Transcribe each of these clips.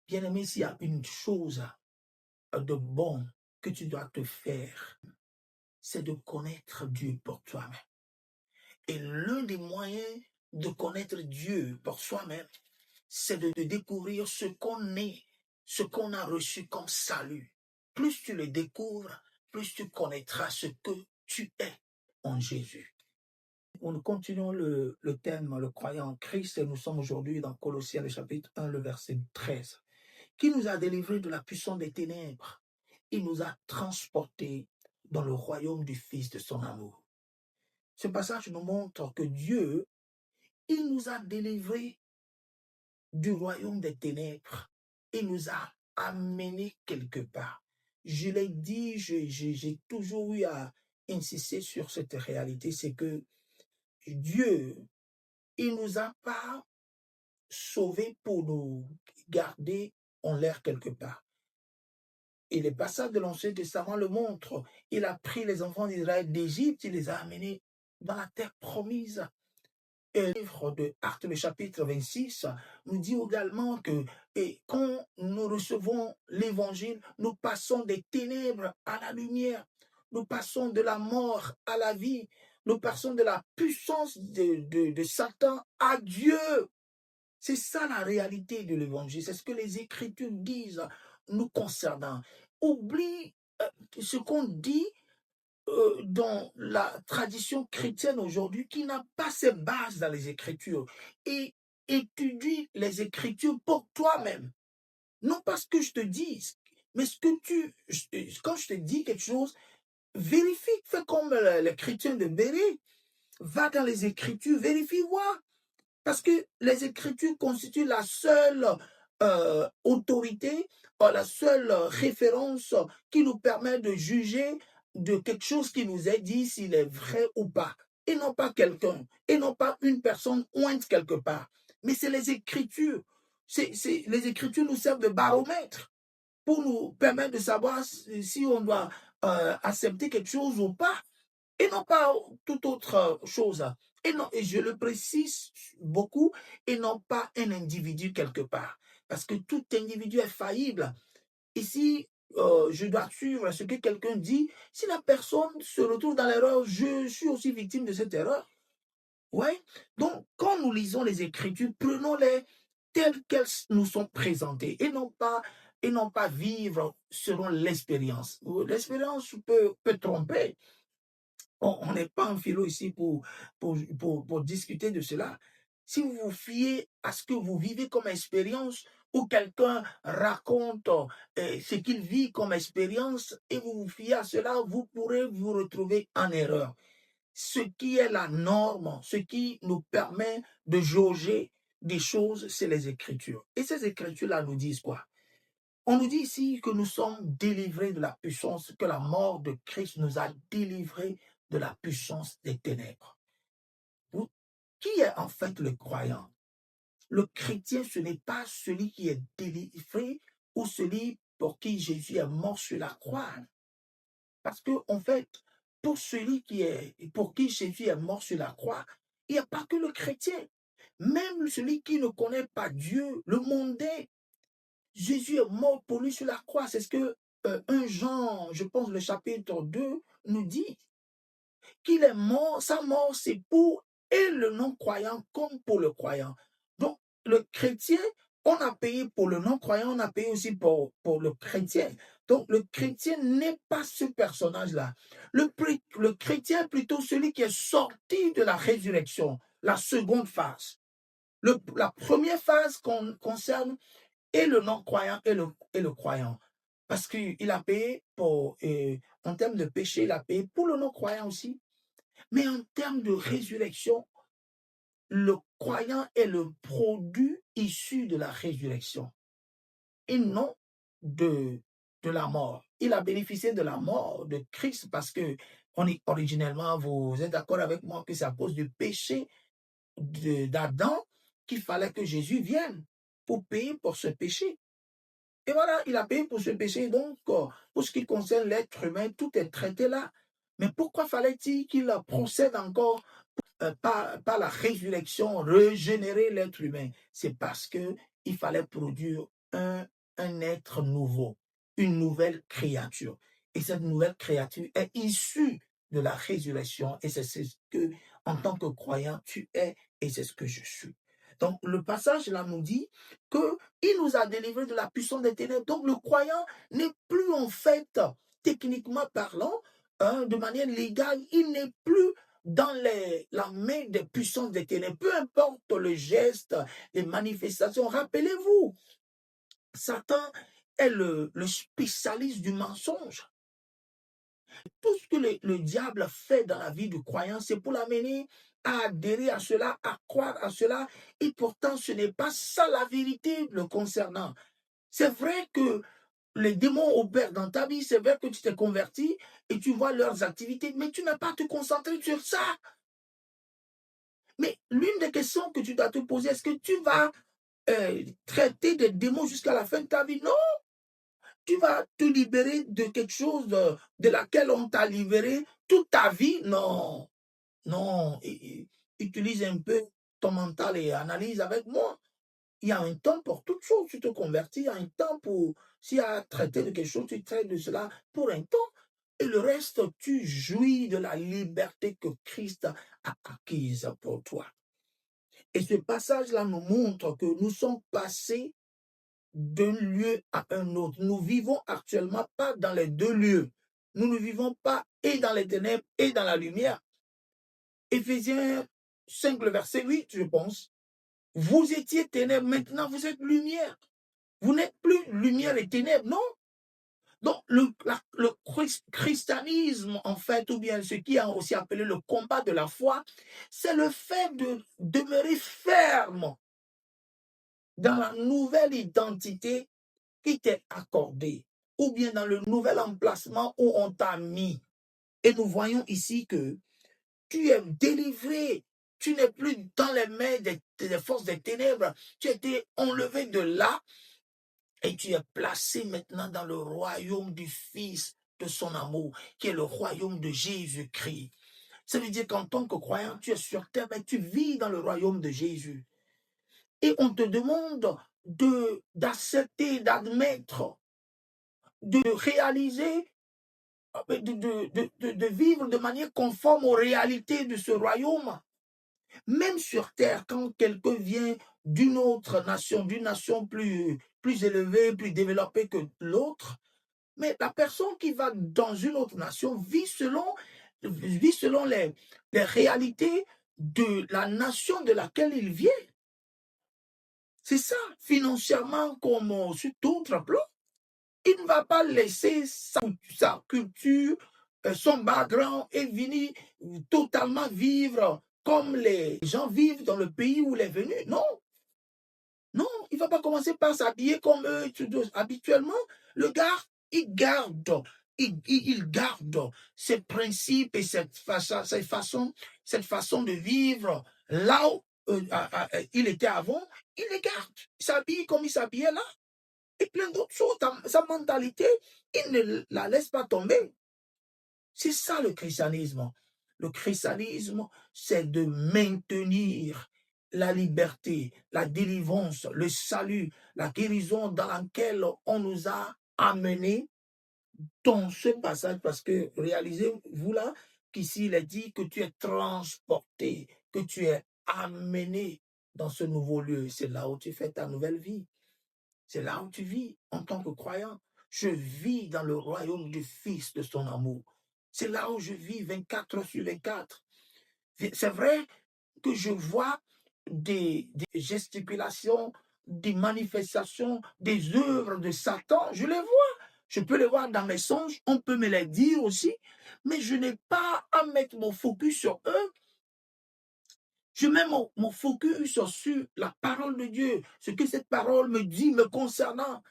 Bien-aimé, s'il y a une chose de bon que tu dois te faire, c'est de connaître Dieu pour toi-même. Et l'un des moyens de connaître Dieu pour soi-même, c'est de découvrir ce qu'on est, ce qu'on a reçu comme salut. Plus tu le découvres, plus tu connaîtras ce que tu es en Jésus. Nous continuons le thème, le croyant en Christ, et nous sommes aujourd'hui dans Colossiens, le chapitre 1, le verset 13, qui nous a délivrés de la puissance des ténèbres. Il nous a transportés dans le royaume du Fils de son amour. Ce passage nous montre que Dieu, il nous a délivrés du royaume des ténèbres. Il nous a amenés quelque part. Je l'ai dit, j'ai toujours eu à insister sur cette réalité, c'est que Dieu, il nous a pas sauvés pour nous garder en l'air quelque part. Et les passages de l'Ancien Testament le montrent. Il a pris les enfants d'Israël d'Égypte, il les a amenés dans la terre promise. Et le livre de Actes, le chapitre 26, nous dit également que quand nous recevons l'évangile, nous passons des ténèbres à la lumière. Nous passons de la mort à la vie. Nous passons de la puissance de Satan à Dieu. C'est ça la réalité de l'évangile. C'est ce que les Écritures disent nous concernant. Oublie ce qu'on dit dans la tradition chrétienne aujourd'hui qui n'a pas ses bases dans les Écritures. Et étudie les Écritures pour toi-même. Non pas ce que je te dis, mais quand je te dis quelque chose, vérifie, fais comme les chrétiens de Béret. Va dans les Écritures, vérifie, vois. Parce que les Écritures constituent la seule autorité, la seule référence qui nous permet de juger de quelque chose qui nous est dit, s'il est vrai ou pas. Et non pas quelqu'un, et non pas une personne ointe quelque part. Mais c'est les Écritures. Les Écritures nous servent de baromètre pour nous permettre de savoir si on doit accepter quelque chose ou pas. Et non pas toute autre chose. Et non, et je le précise beaucoup, et non pas un individu quelque part. Parce que tout individu est faillible. Ici, je dois suivre ce que quelqu'un dit. Si la personne se retrouve dans l'erreur, je suis aussi victime de cette erreur. Ouais. Donc, quand nous lisons les Écritures, prenons-les telles qu'elles nous sont présentées et non pas vivre selon l'expérience. L'expérience peut tromper. On n'est pas en philo ici pour discuter de cela. Si vous vous fiez à ce que vous vivez comme expérience, ou quelqu'un raconte ce qu'il vit comme expérience, et vous vous fiez à cela, vous pourrez vous retrouver en erreur. Ce qui est la norme, ce qui nous permet de jauger des choses, c'est les Écritures. Et ces Écritures-là nous disent quoi? On nous dit ici que nous sommes délivrés de la puissance, que la mort de Christ nous a délivrés de la puissance des ténèbres. Qui est en fait le croyant? Le chrétien, ce n'est pas celui qui est délivré ou celui pour qui Jésus est mort sur la croix. Parce que, en fait, pour qui Jésus est mort sur la croix, il n'y a pas que le chrétien. Même celui qui ne connaît pas Dieu, le mondain, Jésus est mort pour lui sur la croix. C'est ce que 1 Jean, je pense, le chapitre 2, nous dit. Qu'il est mort, sa mort, c'est pour et le non-croyant comme pour le croyant. Donc, le chrétien, on a payé pour le non-croyant, on a payé aussi pour le chrétien. Donc, le chrétien n'est pas ce personnage-là. Le chrétien est plutôt celui qui est sorti de la résurrection, la seconde phase. La première phase concerne et le non-croyant et le croyant. Parce qu'il a payé en termes de péché, il a payé pour le non-croyant aussi. Mais en termes de résurrection, le croyant est le produit issu de la résurrection et non de la mort. Il a bénéficié de la mort de Christ parce que originellement, vous êtes d'accord avec moi que c'est à cause du péché d'Adam qu'il fallait que Jésus vienne pour payer pour ce péché. Et voilà, il a payé pour ce péché. Donc, pour ce qui concerne l'être humain, tout est traité là. Mais pourquoi fallait-il qu'il procède encore par la résurrection, régénérer l'être humain? C'est parce que il fallait produire un un être nouveau, une nouvelle créature. Et cette nouvelle créature est issue de la résurrection. Et c'est ce que, en tant que croyant, tu es et c'est ce que je suis. Donc, le passage là nous dit qu'il nous a délivrés de la puissance des ténèbres. Donc, le croyant n'est plus en fait, techniquement parlant, de manière légale, il n'est plus dans la main des puissances des ténèbres. Peu importe le geste, les manifestations. Rappelez-vous, Satan est le spécialiste du mensonge. Tout ce que le diable fait dans la vie du croyant, c'est pour l'amener à adhérer à cela, à croire à cela, et pourtant ce n'est pas ça la vérité le concernant. C'est vrai que les démons opèrent dans ta vie, c'est vrai que tu t'es converti et tu vois leurs activités, mais tu n'as pas à te concentrer sur ça. Mais l'une des questions que tu dois te poser, est-ce que tu vas traiter des démons jusqu'à la fin de ta vie? Non, tu vas te libérer de quelque chose de laquelle on t'a libéré toute ta vie? Non, non. Utilise un peu ton mental et analyse avec moi. Il y a un temps pour toute chose. Tu te convertis, il y a un temps pour, s'il y a traité de quelque chose, tu traites de cela pour un temps. Et le reste, tu jouis de la liberté que Christ a acquise pour toi. Et ce passage-là nous montre que nous sommes passés d'un lieu à un autre. Nous vivons actuellement pas dans les deux lieux. Nous ne vivons pas et dans les ténèbres et dans la lumière. Éphésiens 5, le verset 8, je pense. Vous étiez ténèbres, maintenant vous êtes lumière. Vous n'êtes plus lumière et ténèbres, non? Donc, le christianisme, en fait, ou bien ce qui est aussi appelé le combat de la foi, c'est le fait de demeurer ferme dans la nouvelle identité qui t'est accordée, ou bien dans le nouvel emplacement où on t'a mis. Et nous voyons ici que tu es délivré, tu n'es plus dans les mains des forces des ténèbres, tu as été enlevé de là et tu es placé maintenant dans le royaume du Fils de son amour, qui est le royaume de Jésus-Christ. Ça veut dire qu'en tant que croyant, tu es sur terre, mais tu vis dans le royaume de Jésus. Et on te demande d'accepter, d'admettre, de réaliser, de vivre de manière conforme aux réalités de ce royaume. Même sur terre, quand quelqu'un vient d'une autre nation, d'une nation plus élevée, plus développée que l'autre, mais la personne qui va dans une autre nation vit selon les réalités de la nation de laquelle il vient. C'est ça, financièrement comme sur d'autres plans. Il ne va pas laisser sa culture, son background et venir totalement vivre comme les gens vivent dans le pays où il est venu. Non, non, il ne va pas commencer par s'habiller comme eux habituellement. Le gars, il garde ses principes et cette façon de vivre là où il était avant, il les garde. Il s'habille comme il s'habillait là. Et plein d'autres choses. Sa mentalité, il ne la laisse pas tomber. C'est ça le christianisme. Le christianisme, c'est de maintenir la liberté, la délivrance, le salut, la guérison dans laquelle on nous a amenés dans ce passage, parce que réalisez-vous là qu'ici il est dit que tu es transporté, que tu es amené dans ce nouveau lieu. C'est là où tu fais ta nouvelle vie. C'est là où tu vis en tant que croyant. Je vis dans le royaume du Fils de son amour. C'est là où je vis 24 heures sur 24. C'est vrai que je vois des gesticulations, des manifestations, des œuvres de Satan. Je les vois. Je peux les voir dans mes songes. On peut me les dire aussi. Mais je n'ai pas à mettre mon focus sur eux. Je mets mon focus sur la parole de Dieu, ce que cette parole me dit me concernant.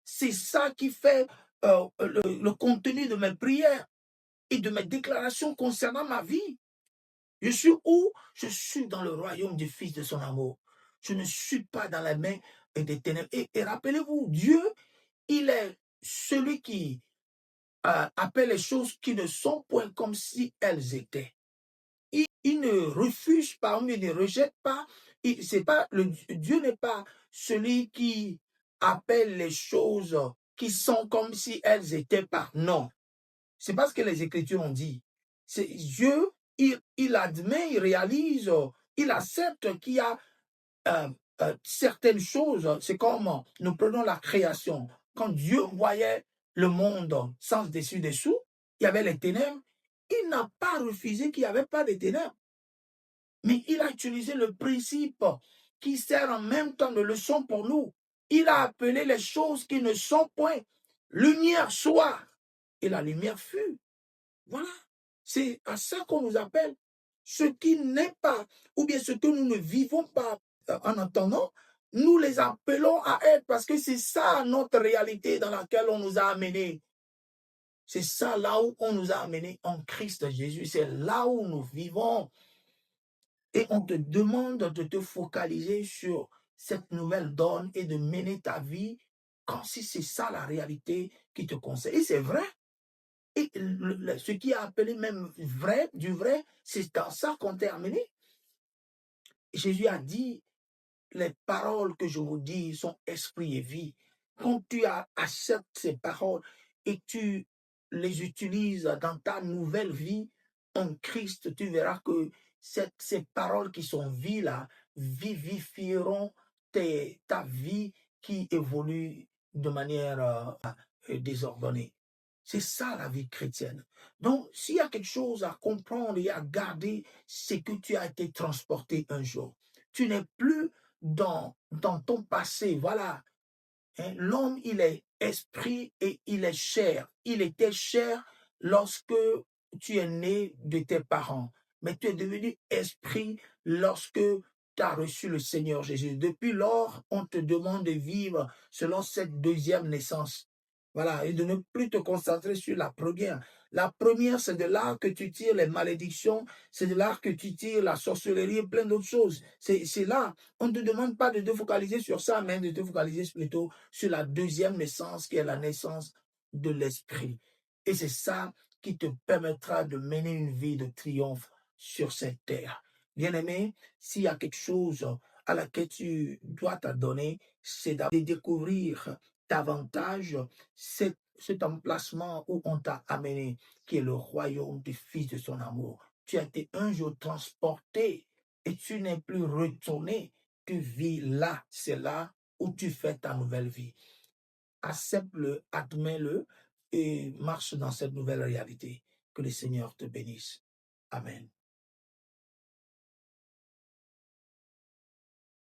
C'est ça qui fait le contenu de mes prières et de mes déclarations concernant ma vie. Je suis où? Je suis dans le royaume du Fils de son amour. Je ne suis pas dans la main des ténèbres. Et rappelez-vous, Dieu, il est celui qui appelle les choses qui ne sont point comme si elles étaient. Il ne refuse pas, il ne rejette pas. Dieu n'est pas celui qui appelle les choses qui sont comme si elles étaient pas. Non. C'est pas ce que les Écritures ont dit. C'est Dieu, il admet, il réalise, il accepte qu'il y a certaines choses. C'est comme nous prenons la création. Quand Dieu voyait le monde sans dessus-dessous, il y avait les ténèbres. Il n'a pas refusé qu'il n'y avait pas de ténèbres. Mais il a utilisé le principe qui sert en même temps de leçon pour nous. Il a appelé les choses qui ne sont point. Lumière soit. Et la lumière fut. Voilà. C'est à ça qu'on nous appelle. Ce qui n'est pas, ou bien ce que nous ne vivons pas en entendant, nous les appelons à être parce que c'est ça notre réalité dans laquelle on nous a amenés. C'est ça là où on nous a amenés en Christ Jésus. C'est là où nous vivons. Et on te demande de te focaliser sur cette nouvelle donne et de mener ta vie comme si c'est ça la réalité qui te concerne. Et c'est vrai. Et ce qui est appelé même vrai, du vrai, c'est dans ça qu'on t'est amené. Jésus a dit, les paroles que je vous dis sont esprit et vie. Quand tu acceptes ces paroles et tu les utilises dans ta nouvelle vie en Christ, tu verras que ces paroles qui sont vie là vivifieront ta vie qui évolue de manière désordonnée. C'est ça la vie chrétienne. Donc, s'il y a quelque chose à comprendre et à garder, c'est que tu as été transporté un jour. Tu n'es plus dans ton passé. Voilà. Hein, l'homme, il est esprit et il est chair. Il était chair lorsque tu es né de tes parents. Mais tu es devenu esprit lorsque tu as reçu le Seigneur Jésus. Depuis lors, on te demande de vivre selon cette deuxième naissance. Voilà, et de ne plus te concentrer sur la première. La première, c'est de là que tu tires les malédictions, c'est de là que tu tires la sorcellerie et plein d'autres choses. C'est là. On ne te demande pas de te focaliser sur ça, mais de te focaliser plutôt sur la deuxième naissance, qui est la naissance de l'esprit. Et c'est ça qui te permettra de mener une vie de triomphe sur cette terre. Bien-aimé, s'il y a quelque chose à laquelle tu dois t'adonner, c'est de découvrir davantage cet emplacement où on t'a amené, qui est le royaume du Fils de son amour. Tu as été un jour transporté et tu n'es plus retourné. Tu vis là, c'est là où tu fais ta nouvelle vie. Accepte-le, admets-le et marche dans cette nouvelle réalité. Que le Seigneur te bénisse. Amen.